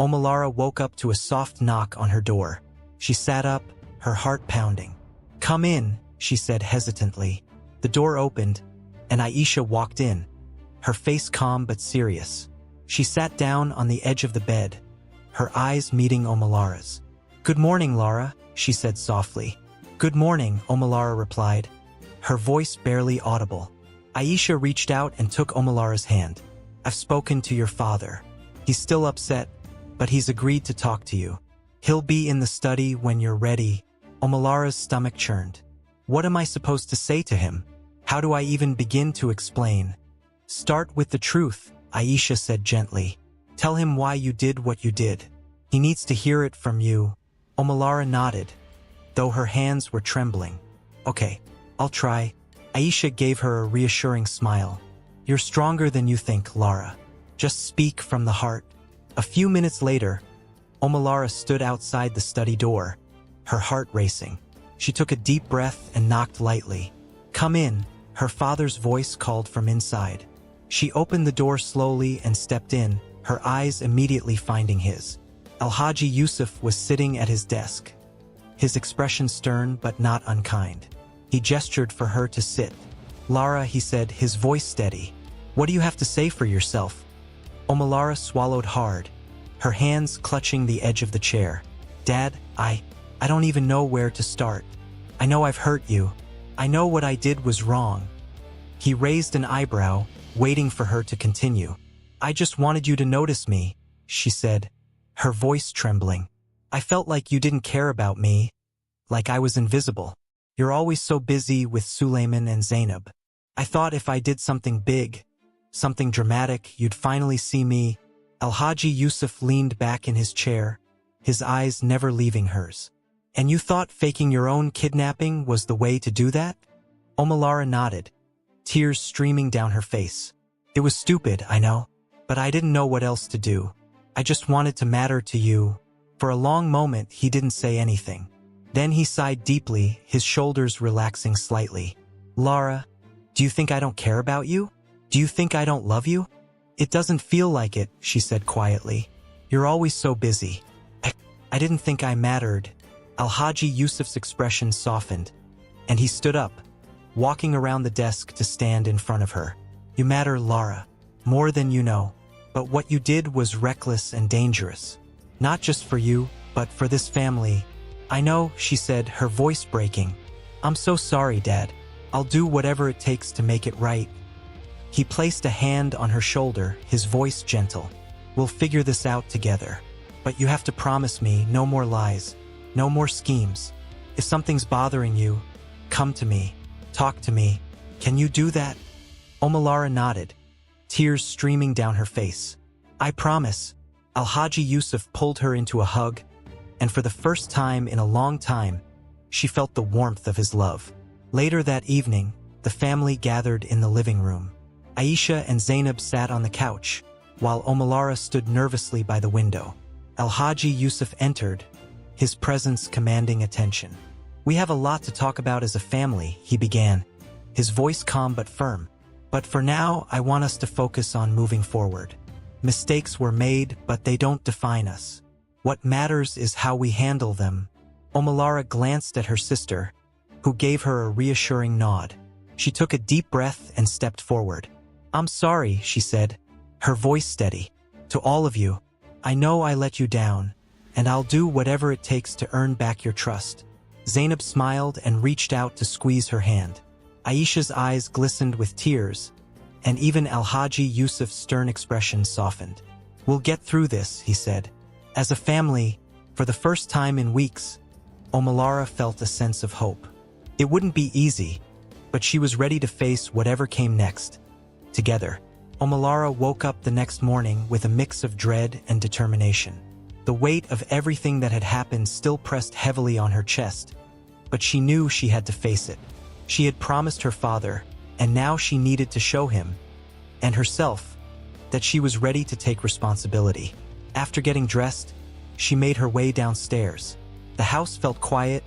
Lara woke up to a soft knock on her door. She sat up, her heart pounding. Come in, she said hesitantly. The door opened, and Aisha walked in, her face calm but serious. She sat down on the edge of the bed, her eyes meeting Lara's. Good morning, Lara, she said softly. Good morning, Lara replied, her voice barely audible. Aisha reached out and took Lara's hand. I've spoken to your father. He's still upset, but he's agreed to talk to you. He'll be in the study when you're ready. Lara's stomach churned. What am I supposed to say to him? How do I even begin to explain? Start with the truth, Aisha said gently. Tell him why you did what you did. He needs to hear it from you. Lara nodded, though her hands were trembling. Okay, I'll try. Aisha gave her a reassuring smile. You're stronger than you think, Lara. Just speak from the heart. A few minutes later, Lara stood outside the study door, her heart racing. She took a deep breath and knocked lightly. Come in, her father's voice called from inside. She opened the door slowly and stepped in, her eyes immediately finding his. Alhaji Yusuf was sitting at his desk, his expression stern but not unkind. He gestured for her to sit. Lara, he said, his voice steady. What do you have to say for yourself? Lara swallowed hard, her hands clutching the edge of the chair. Dad, I don't even know where to start. I know I've hurt you. I know what I did was wrong. He raised an eyebrow, waiting for her to continue. I just wanted you to notice me, she said, her voice trembling. I felt like you didn't care about me, like I was invisible. You're always so busy with Suleiman and Zainab. I thought if I did something big, something dramatic, you'd finally see me. Alhaji Yusuf leaned back in his chair, his eyes never leaving hers. And you thought faking your own kidnapping was the way to do that? Lara nodded, tears streaming down her face. It was stupid, I know, but I didn't know what else to do. I just wanted to matter to you. For a long moment, he didn't say anything. Then he sighed deeply, his shoulders relaxing slightly. Lara, do you think I don't care about you? Do you think I don't love you? It doesn't feel like it, she said quietly. You're always so busy. I didn't think I mattered. Alhaji Yusuf's expression softened, and he stood up, walking around the desk to stand in front of her. You matter, Lara, more than you know. But what you did was reckless and dangerous. Not just for you, but for this family. I know, she said, her voice breaking. I'm so sorry, Dad. I'll do whatever it takes to make it right. He placed a hand on her shoulder, his voice gentle. We'll figure this out together. But you have to promise me no more lies, no more schemes. If something's bothering you, come to me, talk to me. Can you do that? Omalara nodded, tears streaming down her face. I promise. Alhaji Yusuf pulled her into a hug, and for the first time in a long time, she felt the warmth of his love. Later that evening, the family gathered in the living room. Aisha and Zainab sat on the couch, while Omalara stood nervously by the window. Alhaji Yusuf entered, his presence commanding attention. We have a lot to talk about as a family, he began, his voice calm but firm. But for now, I want us to focus on moving forward. Mistakes were made, but they don't define us. What matters is how we handle them. Omalara glanced at her sister, who gave her a reassuring nod. She took a deep breath and stepped forward. I'm sorry, she said, her voice steady. To all of you, I know I let you down, and I'll do whatever it takes to earn back your trust. Zainab smiled and reached out to squeeze her hand. Aisha's eyes glistened with tears, and even Alhaji Yusuf's stern expression softened. We'll get through this, he said. As a family, for the first time in weeks, Omalara felt a sense of hope. It wouldn't be easy, but she was ready to face whatever came next. Together, Omalara woke up the next morning with a mix of dread and determination. The weight of everything that had happened still pressed heavily on her chest, but she knew she had to face it. She had promised her father, and now she needed to show him, and herself, that she was ready to take responsibility. After getting dressed, she made her way downstairs. The house felt quiet,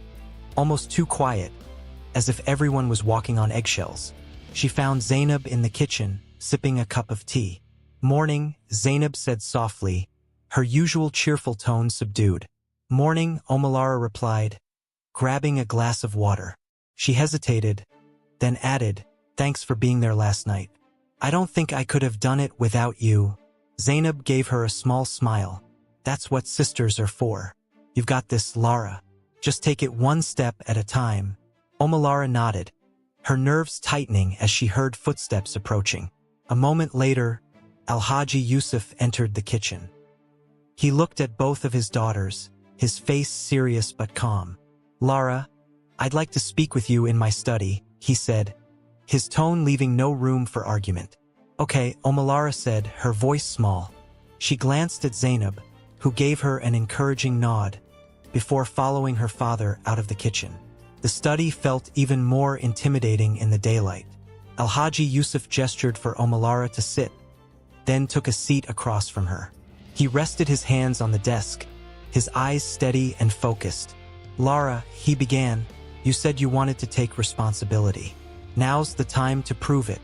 almost too quiet, as if everyone was walking on eggshells. She found Zainab in the kitchen, sipping a cup of tea. Morning, Zainab said softly, her usual cheerful tone subdued. Morning, Omalara replied, grabbing a glass of water. She hesitated, then added, thanks for being there last night. I don't think I could have done it without you. Zainab gave her a small smile. That's what sisters are for. You've got this, Lara. Just take it one step at a time. Omalara nodded, her nerves tightening as she heard footsteps approaching. A moment later, Alhaji Yusuf entered the kitchen. He looked at both of his daughters, his face serious but calm. Lara, I'd like to speak with you in my study, he said, his tone leaving no room for argument. Okay, Omalara said, her voice small. She glanced at Zainab, who gave her an encouraging nod, before following her father out of the kitchen. The study felt even more intimidating in the daylight. Alhaji Yusuf gestured for Omalara to sit, then took a seat across from her. He rested his hands on the desk, his eyes steady and focused. Lara, he began, you said you wanted to take responsibility. Now's the time to prove it.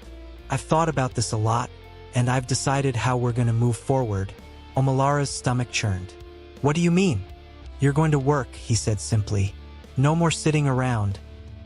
I've thought about this a lot, and I've decided how we're going to move forward. Omalara's stomach churned. What do you mean? You're going to work, he said simply. No more sitting around.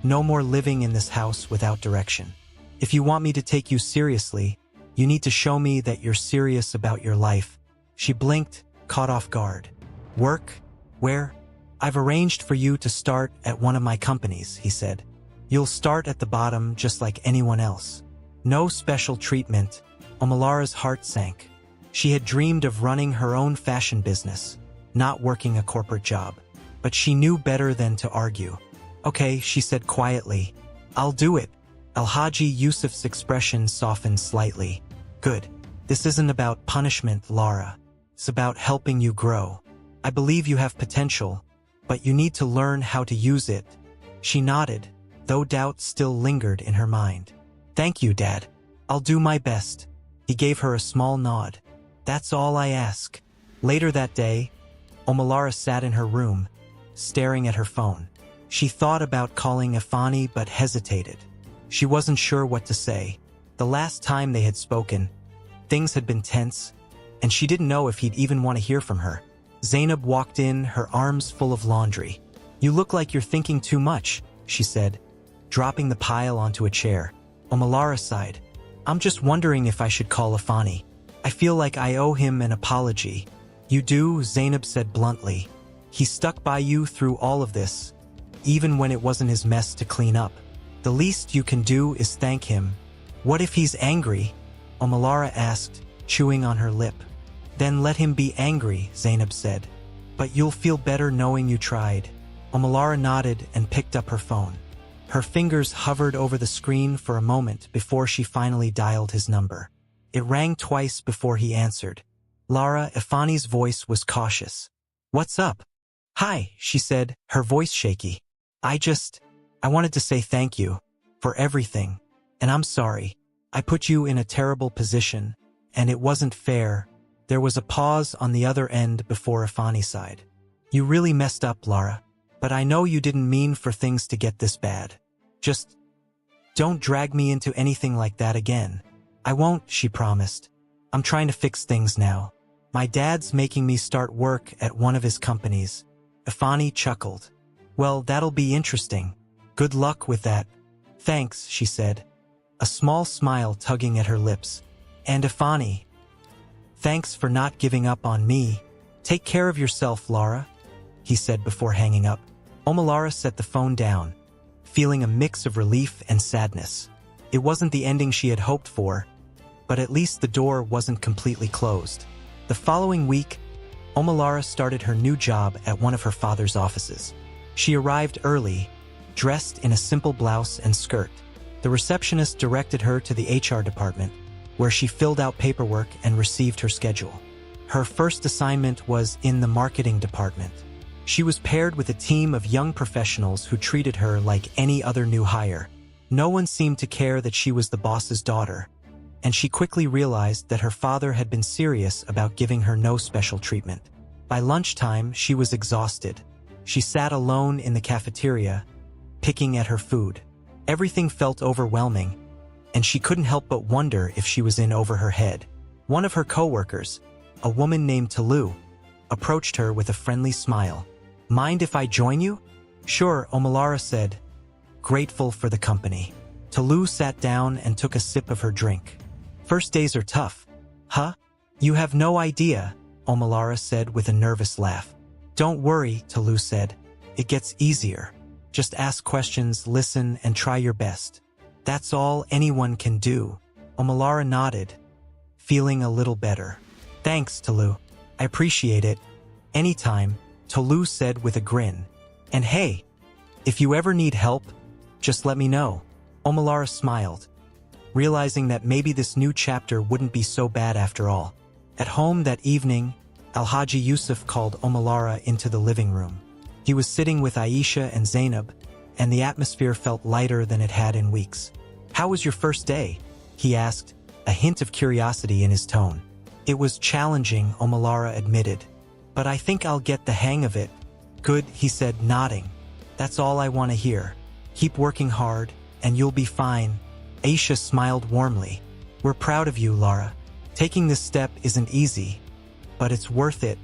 No more living in this house without direction. If you want me to take you seriously, you need to show me that you're serious about your life. She blinked, caught off guard. Work? Where? I've arranged for you to start at one of my companies, he said. You'll start at the bottom just like anyone else. No special treatment. Omalara's heart sank. She had dreamed of running her own fashion business, not working a corporate job. But she knew better than to argue. Okay, she said quietly. I'll do it. Alhaji Yusuf's expression softened slightly. Good. This isn't about punishment, Lara. It's about helping you grow. I believe you have potential, but you need to learn how to use it. She nodded, though doubt still lingered in her mind. Thank you, Dad. I'll do my best. He gave her a small nod. That's all I ask. Later that day, Omalara sat in her room, staring at her phone. She thought about calling Ifani but hesitated. She wasn't sure what to say. The last time they had spoken, things had been tense, and she didn't know if he'd even want to hear from her. Zainab walked in, her arms full of laundry. You look like you're thinking too much, she said, dropping the pile onto a chair. Omalara sighed. I'm just wondering if I should call Ifani. I feel like I owe him an apology. You do, Zainab said bluntly. He stuck by you through all of this, even when it wasn't his mess to clean up. The least you can do is thank him. What if he's angry? Omalara asked, chewing on her lip. Then let him be angry, Zainab said. But you'll feel better knowing you tried. Omalara nodded and picked up her phone. Her fingers hovered over the screen for a moment before she finally dialed his number. It rang twice before he answered. Lara, Ifani's voice was cautious. "What's up?" "Hi," she said, her voice shaky. I wanted to say thank you for everything, and I'm sorry. I put you in a terrible position, and it wasn't fair." There was a pause on the other end before Ifani sighed. "You really messed up, Lara, but I know you didn't mean for things to get this bad. Just don't drag me into anything like that again." "I won't," she promised. "I'm trying to fix things now. My dad's making me start work at one of his companies." Ifani chuckled. "Well, that'll be interesting. Good luck with that." "Thanks," she said, a small smile tugging at her lips. "And Ifani, thanks for not giving up on me. Take care of yourself, Lara," he said before hanging up. Omalara set the phone down, feeling a mix of relief and sadness. It wasn't the ending she had hoped for, but at least the door wasn't completely closed. The following week, Omalara started her new job at one of her father's offices. She arrived early, dressed in a simple blouse and skirt. The receptionist directed her to the HR department, where she filled out paperwork and received her schedule. Her first assignment was in the marketing department. She was paired with a team of young professionals who treated her like any other new hire. No one seemed to care that she was the boss's daughter, and she quickly realized that her father had been serious about giving her no special treatment. By lunchtime, she was exhausted. She sat alone in the cafeteria, picking at her food. Everything felt overwhelming, and she couldn't help but wonder if she was in over her head. One of her coworkers, a woman named Talu, approached her with a friendly smile. "Mind if I join you?" "Sure," Omalara said, grateful for the company. Talu sat down and took a sip of her drink. "First days are tough." "Huh? You have no idea," Omalara said with a nervous laugh. "Don't worry," Talu said. "It gets easier. Just ask questions, listen, and try your best. That's all anyone can do." Omalara nodded, feeling a little better. "Thanks, Talu. I appreciate it. Anytime," Talu said with a grin. "And hey, if you ever need help, just let me know." Omalara smiled, realizing that maybe this new chapter wouldn't be so bad after all. At home that evening, Alhaji Yusuf called Omalara into the living room. He was sitting with Aisha and Zainab, and the atmosphere felt lighter than it had in weeks. "How was your first day?" he asked, a hint of curiosity in his tone. "It was challenging," Omalara admitted, "but I think I'll get the hang of it." "Good," he said, nodding. "That's all I want to hear. Keep working hard, and you'll be fine." Aisha smiled warmly. "We're proud of you, Lara. Taking this step isn't easy, but it's worth it."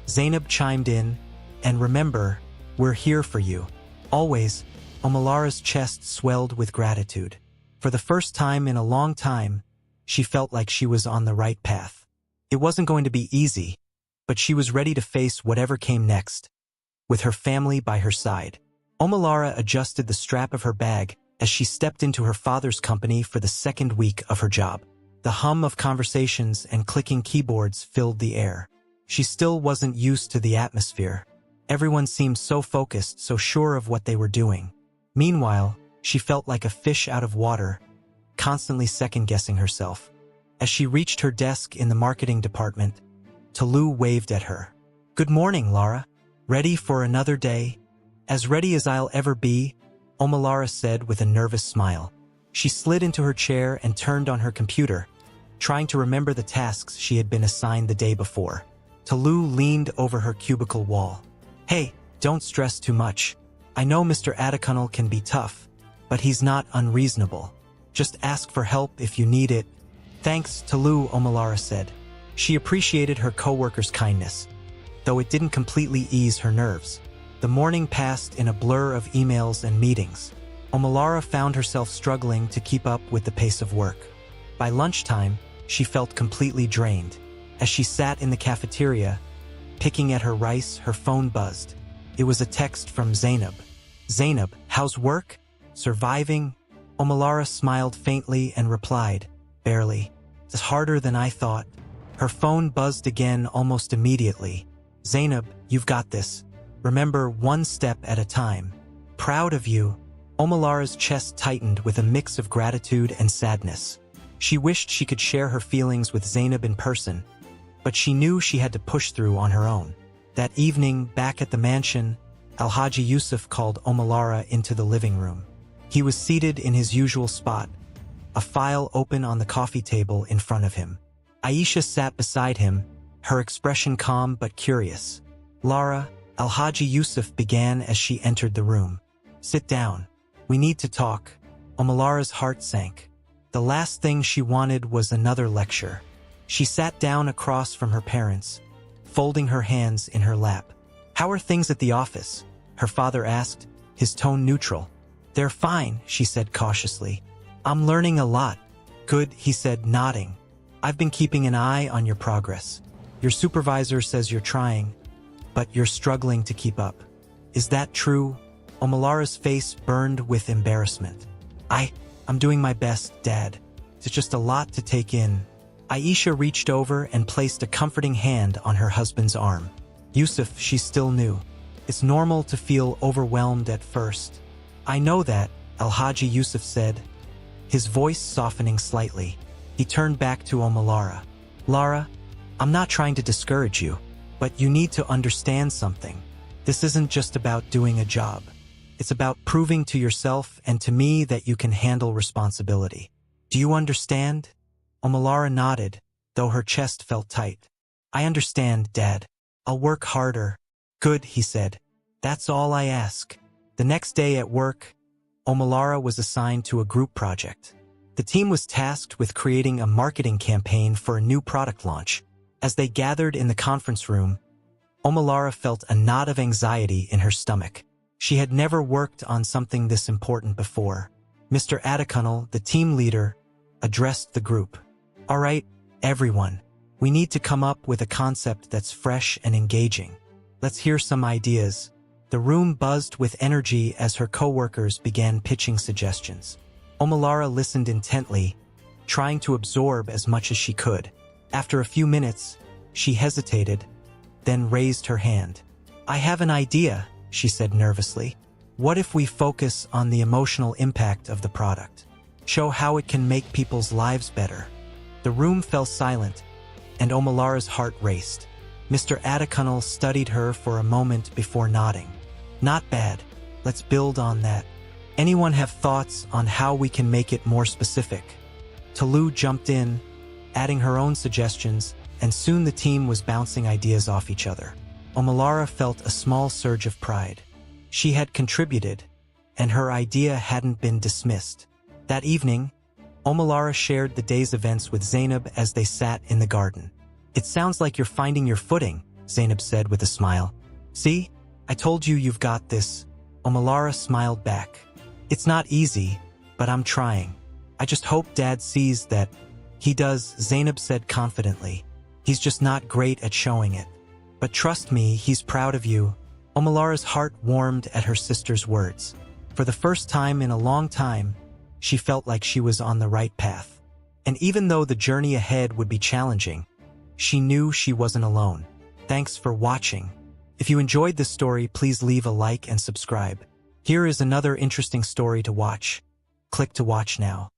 Zainab chimed in, "And remember, we're here for you. Always." Omalara's chest swelled with gratitude. For the first time in a long time, she felt like she was on the right path. It wasn't going to be easy, but she was ready to face whatever came next, with her family by her side. Omalara adjusted the strap of her bag as she stepped into her father's company for the second week of her job. The hum of conversations and clicking keyboards filled the air. She still wasn't used to the atmosphere. Everyone seemed so focused, so sure of what they were doing. Meanwhile, she felt like a fish out of water, constantly second-guessing herself. As she reached her desk in the marketing department, Talu waved at her. "Good morning, Lara. Ready for another day?" "As ready as I'll ever be," Omalara said with a nervous smile. She slid into her chair and turned on her computer, trying to remember the tasks she had been assigned the day before. Talu leaned over her cubicle wall. "Hey, don't stress too much. I know Mr. Adekunle can be tough, but he's not unreasonable. Just ask for help if you need it." "Thanks, Talu," Omalara said. She appreciated her coworker's kindness, though it didn't completely ease her nerves. The morning passed in a blur of emails and meetings. Omalara found herself struggling to keep up with the pace of work. By lunchtime, she felt completely drained. As she sat in the cafeteria, picking at her rice, her phone buzzed. It was a text from Zainab. "Zainab, how's work? Surviving?" Omalara smiled faintly and replied, "Barely. It's harder than I thought." Her phone buzzed again almost immediately. "Zainab, you've got this. Remember, one step at a time. Proud of you." Omalara's chest tightened with a mix of gratitude and sadness. She wished she could share her feelings with Zainab in person, but she knew she had to push through on her own. That evening, back at the mansion, Alhaji Yusuf called Omalara into the living room. He was seated in his usual spot, a file open on the coffee table in front of him. Aisha sat beside him, her expression calm but curious. "Lara," Alhaji Yusuf began as she entered the room. "Sit down. We need to talk." Omalara's heart sank. The last thing she wanted was another lecture. She sat down across from her parents, folding her hands in her lap. "How are things at the office?" her father asked, his tone neutral. "They're fine," she said cautiously. "I'm learning a lot." "Good," he said, nodding. "I've been keeping an eye on your progress. Your supervisor says you're trying, but you're struggling to keep up." "Is that true?" Omalara's face burned with embarrassment. I'm doing my best, Dad. It's just a lot to take in." Aisha reached over and placed a comforting hand on her husband's arm. "Yusuf," she still knew. "It's normal to feel overwhelmed at first." "I know that," Alhaji Yusuf said, his voice softening slightly. He turned back to Omalara. "Lara, I'm not trying to discourage you, but you need to understand something. This isn't just about doing a job. It's about proving to yourself and to me that you can handle responsibility. Do you understand?" Omalara nodded, though her chest felt tight. "I understand, Dad. I'll work harder." "Good," he said. "That's all I ask." The next day at work, Omalara was assigned to a group project. The team was tasked with creating a marketing campaign for a new product launch. As they gathered in the conference room, Omalara felt a knot of anxiety in her stomach. She had never worked on something this important before. Mr. Adekunle, the team leader, addressed the group. "All right, everyone, we need to come up with a concept that's fresh and engaging. Let's hear some ideas." The room buzzed with energy as her coworkers began pitching suggestions. Omalara listened intently, trying to absorb as much as she could. After a few minutes, she hesitated, then raised her hand. "I have an idea," she said nervously. "What if we focus on the emotional impact of the product? Show how it can make people's lives better." The room fell silent, and Omalara's heart raced. Mr. Adekunle studied her for a moment before nodding. "Not bad. Let's build on that. Anyone have thoughts on how we can make it more specific?" Talu jumped in, adding her own suggestions, and soon the team was bouncing ideas off each other. Omalara felt a small surge of pride. She had contributed, and her idea hadn't been dismissed. That evening, Omalara shared the day's events with Zainab as they sat in the garden. "It sounds like you're finding your footing," Zainab said with a smile. "See? I told you you've got this." Omalara smiled back. "It's not easy, but I'm trying. I just hope Dad sees that." "He does," Zainab said confidently. "He's just not great at showing it. But trust me, he's proud of you." Omalara's heart warmed at her sister's words. For the first time in a long time, she felt like she was on the right path. And even though the journey ahead would be challenging, she knew she wasn't alone. Thanks for watching. If you enjoyed this story, please leave a like and subscribe. Here is another interesting story to watch. Click to watch now.